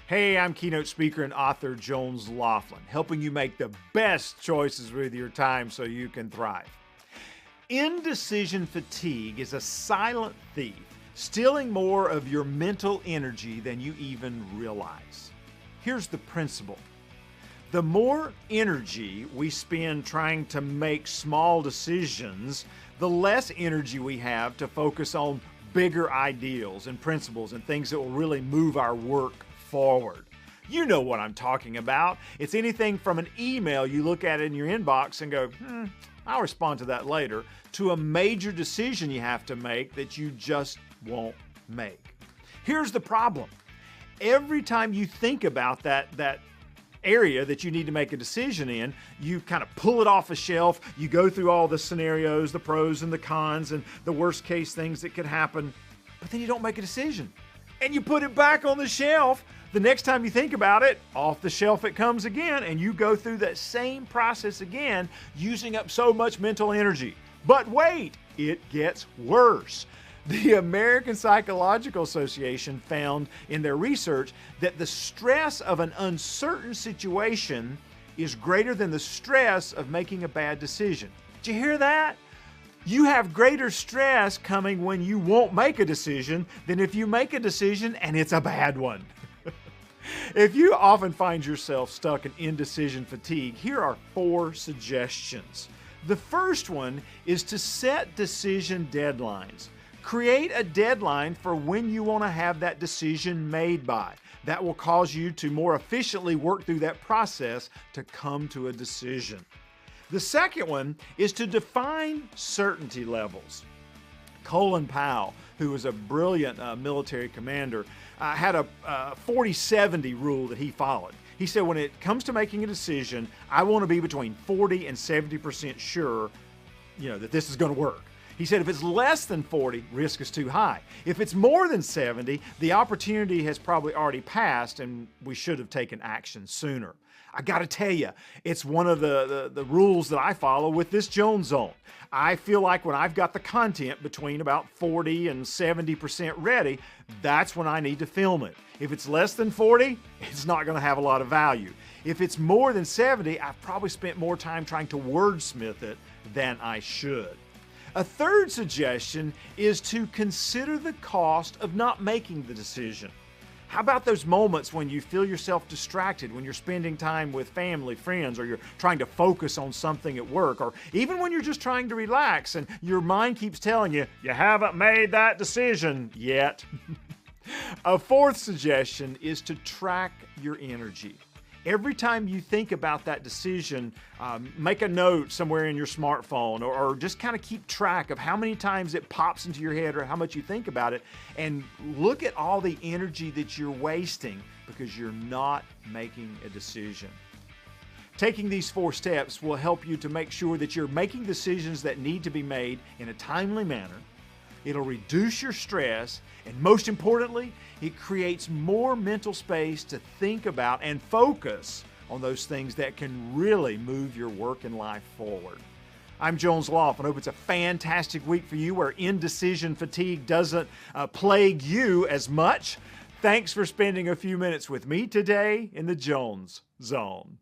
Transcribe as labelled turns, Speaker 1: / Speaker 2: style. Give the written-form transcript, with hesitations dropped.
Speaker 1: Hey, I'm keynote speaker and author Jones Loflin, helping you make the best choices with your time so you can thrive. Indecision fatigue is a silent thief, stealing more of your mental energy than you even realize. Here's the principle. The more energy we spend trying to make small decisions, the less energy we have to focus on bigger ideals and principles and things that will really move our work forward. You know what I'm talking about. It's anything from an email you look at in your inbox and go, I'll respond to that later, to a major decision you have to make that you just won't make. Here's the problem. Every time you think about that area that you need to make a decision in, you kind of pull it off a shelf, you go through all the scenarios, the pros and the cons and the worst case things that could happen, but then you don't make a decision. And you put it back on the shelf. The next time you think about it, off the shelf it comes again, and you go through that same process again, using up so much mental energy. But wait, it gets worse. The American Psychological Association found in their research that the stress of an uncertain situation is greater than the stress of making a bad decision. Did you hear that? You have greater stress coming when you won't make a decision than if you make a decision and it's a bad one. If you often find yourself stuck in indecision fatigue, here are 4 suggestions. The first one is to set decision deadlines. Create a deadline for when you want to have that decision made by. That will cause you to more efficiently work through that process to come to a decision. The second one is to define certainty levels. Colin Powell, who was a brilliant military commander, had a 40-70 rule that he followed. He said, when it comes to making a decision, I want to be between 40 and 70% sure, that this is going to work. He said if it's less than 40, risk is too high. If it's more than 70, the opportunity has probably already passed and we should have taken action sooner. I got to tell you, it's one of the rules that I follow with this Jones Zone. I feel like when I've got the content between about 40 and 70% ready, that's when I need to film it. If it's less than 40, it's not going to have a lot of value. If it's more than 70, I've probably spent more time trying to wordsmith it than I should. A third suggestion is to consider the cost of not making the decision. How about those moments when you feel yourself distracted, when you're spending time with family, friends, or you're trying to focus on something at work, or even when you're just trying to relax and your mind keeps telling you, you haven't made that decision yet. A fourth suggestion is to track your energy. Every time you think about that decision, make a note somewhere in your smartphone or just kind of keep track of how many times it pops into your head or how much you think about it, and look at all the energy that you're wasting because you're not making a decision. Taking these 4 steps will help you to make sure that you're making decisions that need to be made in a timely manner. It'll reduce your stress, and most importantly, it creates more mental space to think about and focus on those things that can really move your work and life forward. I'm Jones Loflin. I hope it's a fantastic week for you where indecision fatigue doesn't plague you as much. Thanks for spending a few minutes with me today in the Jones Zone.